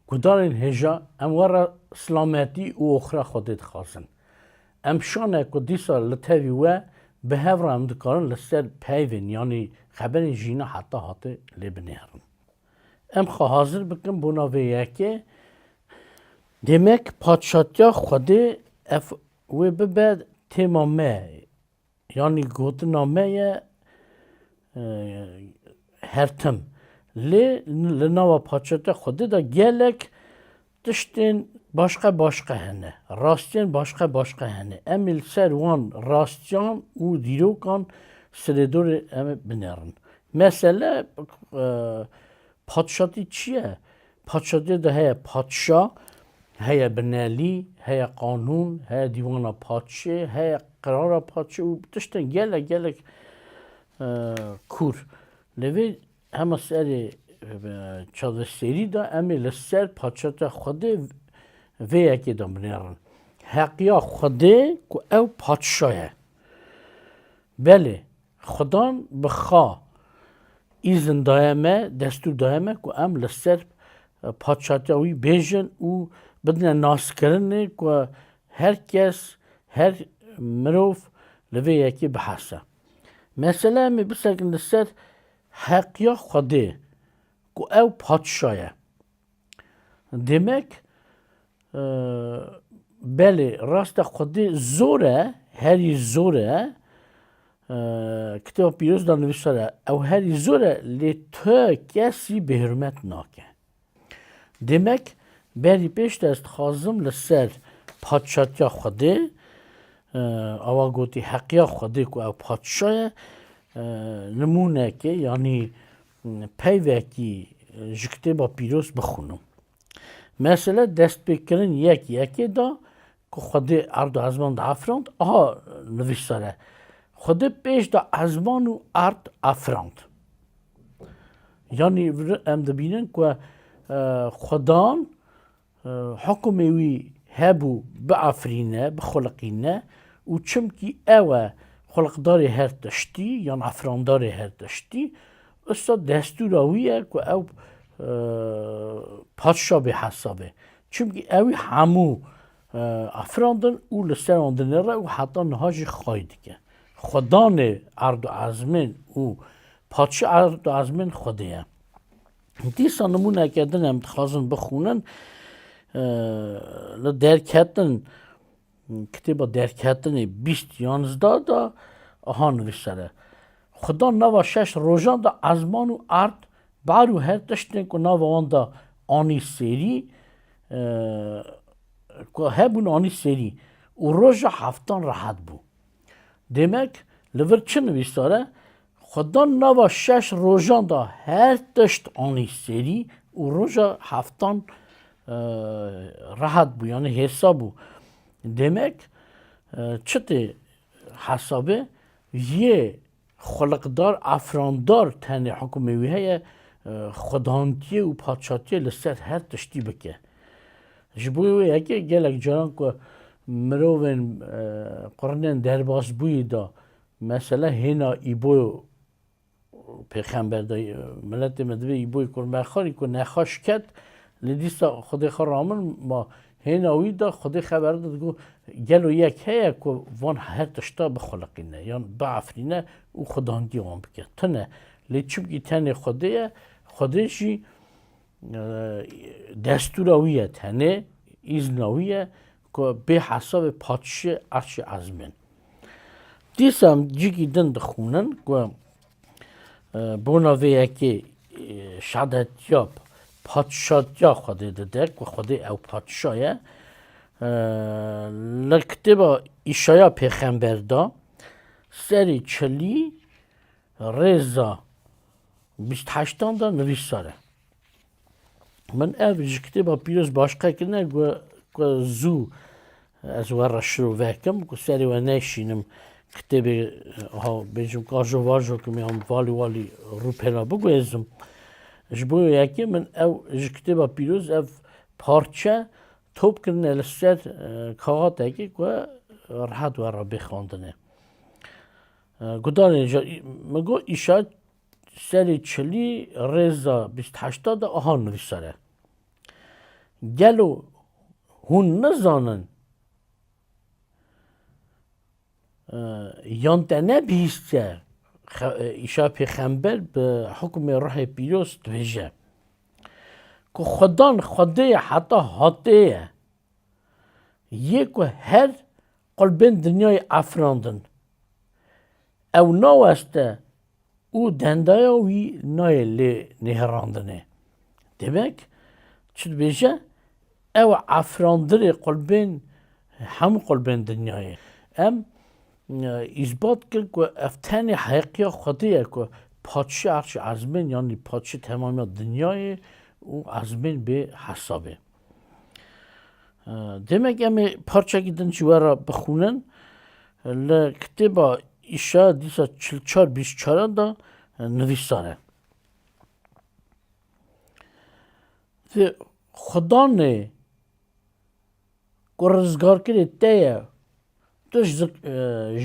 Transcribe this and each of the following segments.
گدارین هجا ام ورا سلامتی و اخرى خودت خواستن ام شانه که دیسا لطوی و به هفره ام دکارن لسر پیوین یعنی خبر جینا حتی حتی لبنهرن ام خواه حاضر بکن بناوه یکی demek padşahya xwedê ev wê bibe têma me yanî gotina me ye hertim lê li nava padşahya xwedê de gelek tiştên başqa hene rastiyên başqa hene em ê li ser wan rastiyan û dîrokan serêdorê em binerin mesele padşahî çi ye padşahiyê de heye padşah هيا بنالي هيا قانون هيا ديوانا باتشي هيا قرارا باتشي وبتشتن جالك كور لوي هما سري çalışseri da emi lisser paçata xwedê vê yekê de binêrin heqiya xwedê ku ew padşa ye belê xwedan bi xa îzin daye me destûr daye me ku em lisser padşatiya wî bêjin û بدنا ناسکرنه که هر کس هر مروف لوی یکی بحثه مثلا می بسکن لسر حقیا خوده که او پادشایه demek بله راست خوده زوره هری زوره کتاب پیروز دار نوشتاره او هری زوره لی تو کسی به حرمت ناکه demek بری پیش دست خازم لسر پادشاتیا خوده اوا گوتی حقیا خوده که او پادشاه نمونه که یعنی پیوه که جکته با پیروز بخونم مثلا دست بکرن یکی دا که خوده ارد و ازمان دا افراند آها نویساره خوده پیش دا ازمان و ارد افراند یعنی ام دبینن که خودان حکمی وی هبو بعفرینه بخلقینه و چمکی اوه خلقداری هر تشتی یا عفرانداری هر تشتی اصلا دستور اویه که او پادشاه به حسابه چمکی اوی همو افراندن او لسراندن را و حتی نهاجی خواهید که خدان ارد و ازمین و پادشاه ارد و ازمین خوده دیسا نمونه کردن هم خواستن بخونن درکتن کتاب درکتن 2011 دا آهان نوشته خدا نوا 6 روزان دا ازمان و ارد بارو هر تشتن که نوا آن دا آنی سری که هبون آنی سری و روز هفتان راحت بو demek لور چه نوشته خدا نوا 6 روزان دا هر تشت آنی سری و روز هفتان rahat bu yani hesabı demek çıtı hesabı ye خلقدار افراندار تنه حکومتی هی خدانتی و پادشاهی لسر هر تشتی بکه جبوی یکی گلک جان که مروین قرنن درباس بوی دا مثلا هنا ایبو پیغمبر دا ملت مدوی ایبوی کرم خاری که نخاش کد لدیستا خودی خرامن ما هنوی دا خودی خبر داد گو گلو یک هیا که وان هر تشتا بخلقینه یعنی بعفرینه و خداندی وان بکه تنه لیچوب گی تنه خودشی دستوراویه تنه ایزناویه که به حساب پادشه ارش ازمن دیسم جیگی دن دخونن که بوناوی یکی شهادت یاب پادشاهیا خوده دادک و خوده او پادشاهه لکتبا ایشایا پیغمبر دا سری چلی رزا 28 دا نویساره من اوج کتبا پیروز باشقه کنه که زو از ور شروع وکم که سری و نشینم کتبی ها بیجم کاجو واجو که میام والی رو پینا بگویزم جبوی یکی من او کتاب پیروز او پارچه توپ کنه لسر کاغات یکی که راحت و را بخواندنه گدانه مگو ایشا سری چلی رزا 28 دا آهان نویساره گلو هون نزانن یان تنه بیسته ایشا پیغمبر به حکم روح پیروز دویجه که خدا حتی حاطه یکو هر قلبین دنیای افراندن او نوسته او دندای وی نای لی نهراندنه demek چی بیشه او افراندر قلبین هم قلبین دنیای ام اثبات کرد که افتانی حقیقی خدایه که پادشی هرچی ازمین یعنی پادشی تمامی دنیای او ازمین به حسابه demek امی parça giden civara بخونن لکتبا ایشا دیسا 44-24 da نویسانه و خدا نه که رزگار کرده تیه توش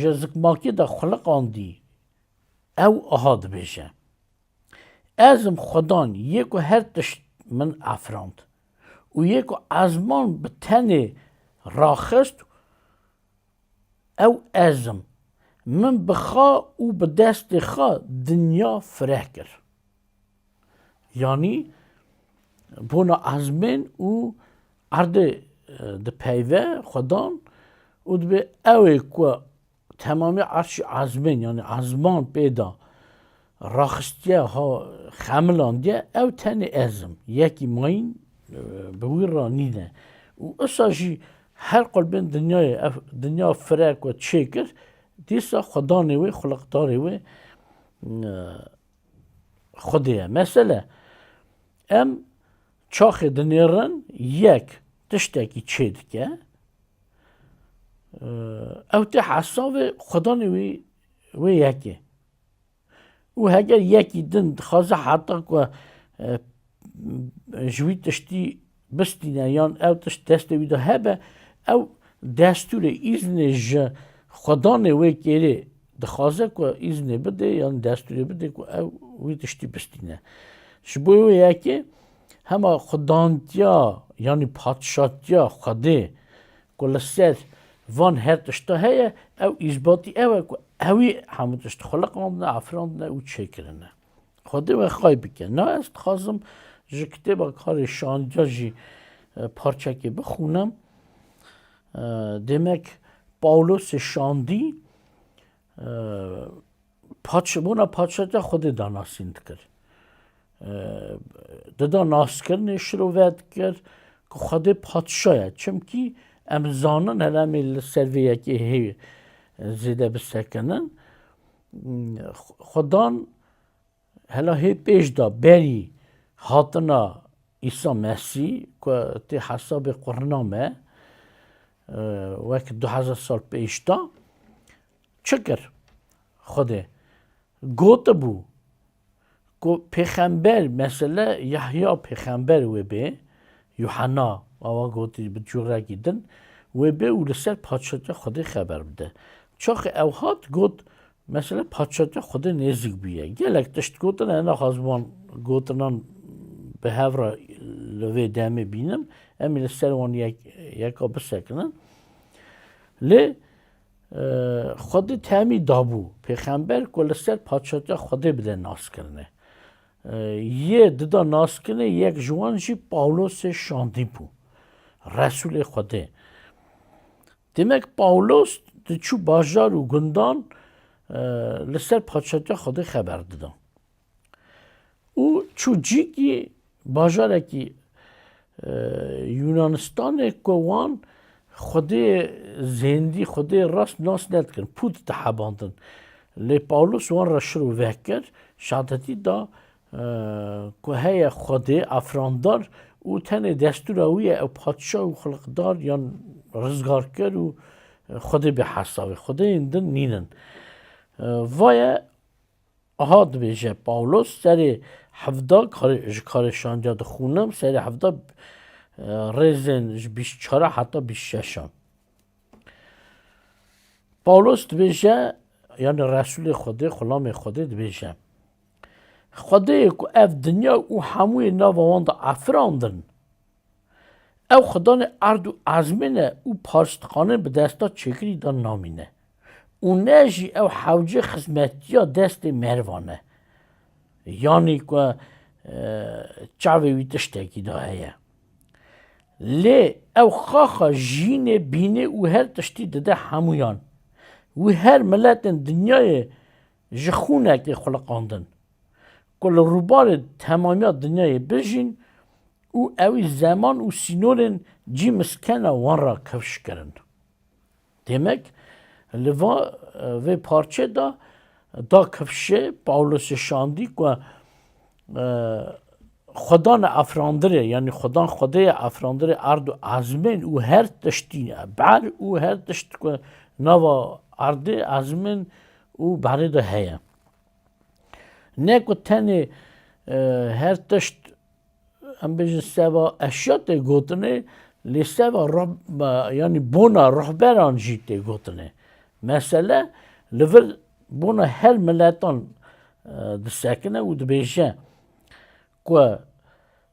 جزکماکی دا خلق آندی او احاد بیشه ازم خدان یکو هر تشت من افراند و یکو ازمان به تنه راخست او ازم من بخوا او به دست خوا دنیا فرح کر یعنی بونا ازمین او عرده ده پیوه خدان او دبه اوه که تمامی عرش ازمین یعنی ازمان پیدا راخستیه ها خملاندیه او تنه ازم یکی ماین بوی را نینه و اصاجی هر قلبین دنیا فرق و چکر دیسا خدا نوی خلقداری وی خودیه مثلا ام چاخ دنیرن یک تشتکی چید که او تی حساب خدا نوی یکی و اگر یکی دن خوازه حتی که جوی تشتی بستینه یان او تشت دسته ده هبه او دستور ایزن خدا نوی کره دخوازه که ایزن بده یان دستور بده که او وی تشتی بستینه شبوی یکی همه خدانتیا یعنی پادشاتیا خدا که لسر وان هر تشتا هیا او اثباتی اوه که اوی همه تشت خلق آمده افراندنه او چه کرنه خدا و خواهی بکن نه است خواستم جکته با کار شانجا جی پارچه که بخونم demek پاولوس شاندی بونا پادشاه خود داناسیند کرد دادا ناس کرنه شروعات کرد که خود پادشاه چمکی امزانن هلامی سرویه که هی زیده بسکنن خدان هلا هی پیش دا بری هاتنا عیسی مسیح که تی حساب قرنامه وقت 2000 سال پیش دا چکر خوده گوته بو که پیغمبر مثلا یحیی پیغمبر و به یوحنا آوا گوتی به جوره گیدن و به او لسر پادشاه خود خبر بده چاخ اوهات گوت مثلا پادشاه خود نزدیک بیه گلک تشت گوتن انا خازمان گوتنان به هفرا لوی دمه بینم امی لسر وان یکا بسکنن لی خود تامی دابو پیغمبر که لسر پادشاه خود بده ناس کرنه یه ددا ناس کنه یک جوان جی پاولوس شاندی بو رسول خوده demek پاولوس چو باجار و گندان لسر پادشاه خود خبر دادن او چو جیگی باجاره کی یونانستان کوان خود زندی خود راست ناس ند کن پود تحباندن لی پاولوس وان را شروع وکر شهادتی دا که هی خود افراندار او تنه دستور اویه او پادشاه و خلقدار یا رزگار کرد و خود به حسابه خود ایندن نینن وای احاد بیشه پاولوس سر هفته کارشان جاد خونم سر هفته رزن 24 حتی 26 پاولوس بیشه یعنی رسول خود غلام خود بیشه خدای که اف دنیا او هموی ناواند افراندن او خدان ارد و ازمینه او پارستخانه به دستا چکری دا نامینه او نجی او حوجه خدمتیا دست مروانه یعنی که چاوی وی تشتکی دا هیه لی او خاخا جینه بینه او هر تشتی داده همویان و هر ملت دنیای جخونه که خلقاندن کل روبار تمامیات دنیای بجین او اوی زمان او سینورن جی مسکنه وان را کفش کرن demek لوا و پارچه دا کفشه پاولوس شاندی که خدان افراندره یعنی خدای افراندره ارد و ازمین او هر تشتی بر او هر تشت که نوا ارد ازمین او بره ده هیه نه که تنه هر تشت ام بیشتر سوا اشیاء گوتنه لیسوا یعنی بونا رهبران جیته گوتنه مثلا لور بونا هر ملتان دسکنه و دبیشه که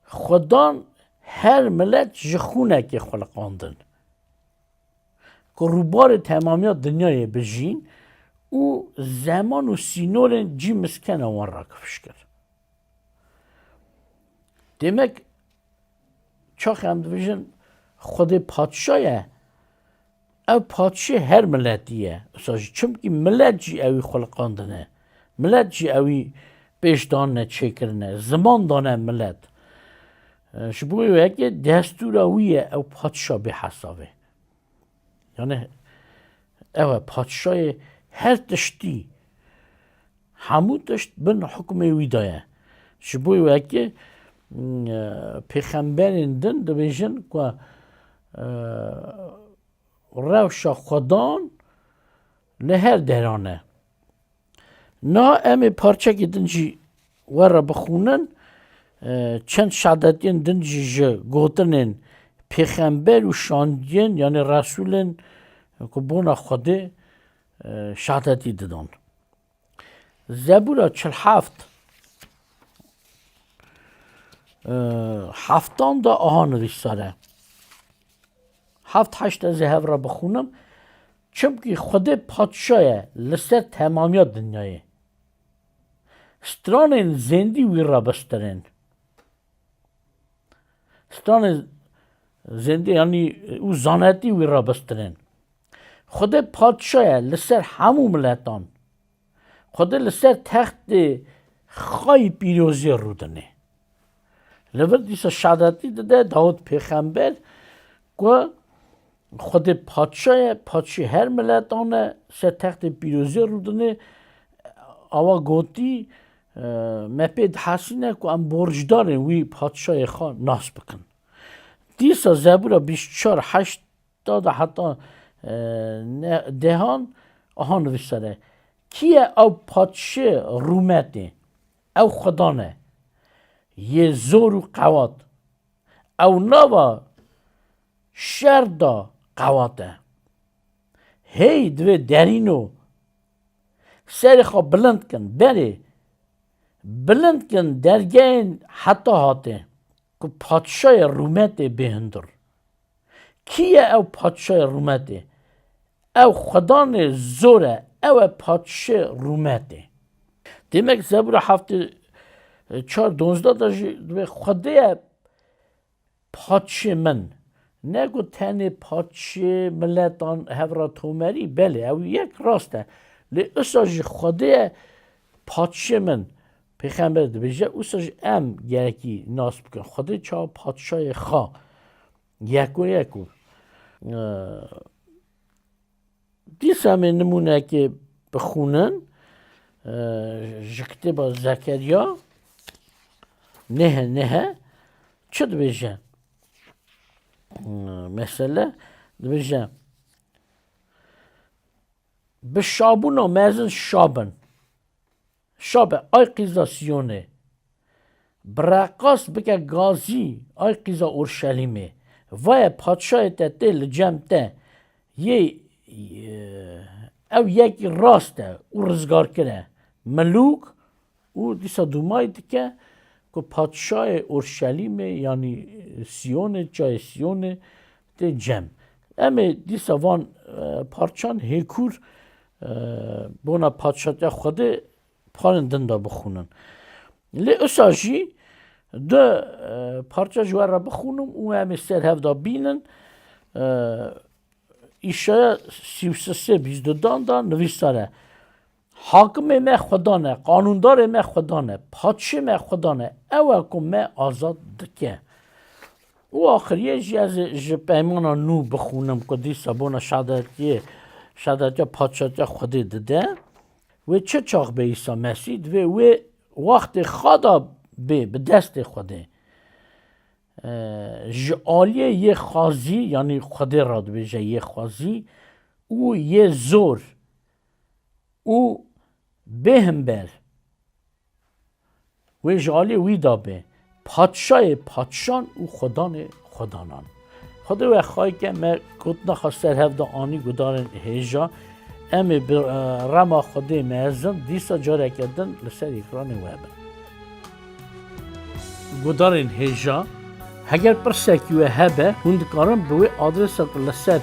خدان هر ملت جخونه که خلقاندن که روبار تمامیات دنیای بجین او زمان و سینورن جی مسکنه وان را کفش کرد demek çok hem diyeceğim خود پادشاهه او پادشه هر ملتیه çünkü millet جی اوی خلقاندنه millet جی اوی پیش دانه چکرنه زمان دانه millet شبوه که دستور اویه او پادشاه به حسابه یعنی او پادشاه هر تشتی همو تشت بن حکم اوی دایه شبوه که پیغمبرین دن دبیجن که روشا خدان لهر درانه نا امی پارچه که دنجی ورا بخونن چند شهادتین دنجی جه گوتنین پیغمبر و شاندین یعنی رسولن که بونا خوده شهادتی دادن زبورا 47 هفتان دا آهان ریساره 7-8 از هف را بخونم چونکه خود پادشاه لسر تمامیات دنیای ستران زندی وی را بسترین ستران زندی یعنی او زانتی وی را بسترین خود پادشاه لسر همو ملتان خود لسر تخت خواهی پیروزی رودنه لور دیسا شهادتی داده داود پیغمبر که خود پادشاه هر ملتانه سر تخت پیروزی رودنه آوا گوتی مپید حسینه که ام برجدارن وی پادشاه خواه ناس بکن دیسا زبورا 24-8 حتی دهان آهان ویساره کیه او پادشاه رومته او خدانه یه زور و قوات او نوا شر دا قواته هی دوی درینو سری خواه بلند کن بری بلند کن درگین حتی هاته که پادشای رومت بهندر کیه او پادشای رومته او خدان زوره او پادشای رومته demek زبور 4-12 دا خدای پادشه من نگو تنه پادشه ملتان هفرا تومری بله او یک راسته لی اساج خدای پادشه من پیغمبر ده بجه اساج ام یکی ناس بکن خدای چا پادشه خواه یکو دیس همه نمونه که بخونن جکته با زکریا نه چه ده بجه مثلا ده بجه به شابون و مزن شابه آی قیزا سیونه برقاس بکه گازی آی قیزا اورشلیمه وای پادشاه ته لجمته یه او یکی راسته او رزگار کنه ملوک او دیسا دومای که که پادشاه اورشلیم یعنی سیون جای سیون ده جم اما دیسا وان پارچان هکور بونا پادشاه خود پارندن دا بخونن لی اساجی ده پارچه جوار را بخونم و همه سر هفته بینن ایشای 33-22 دا نویساره حاکم ما خدانه قانوندار ما خدانه پادشه ما خدانه اوه که ما آزاد دکه و آخریه جی از پیمانا نو بخونم که دیسا بونا شهادتی پادشاهی خودی دده و چه چاق به عیسی مسیح و وقت خدا به دست خوده جعالیه یه خازی یعنی خود راد بجه یه خازی او یه زور او بهمبر و جعالیه وی دابه پادشاه پادشان او خدان خدانان خدا و خواهی که من کتنا خواستر هفته آنی گدارن هیجا امی رما خودی مهزن دیسا جاره کردن لسر اکران ویبن گدارن هیجا اگر پرسکی و هبه هندکارم به آدرس لسر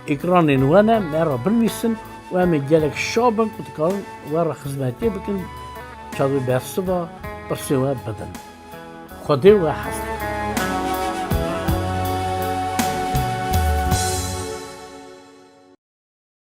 اکران وانه مرا بنویسن و امی گلک شابن کتکارن و را خدمتی بکن چادو برسه و پرسه و بدن خودی و حسن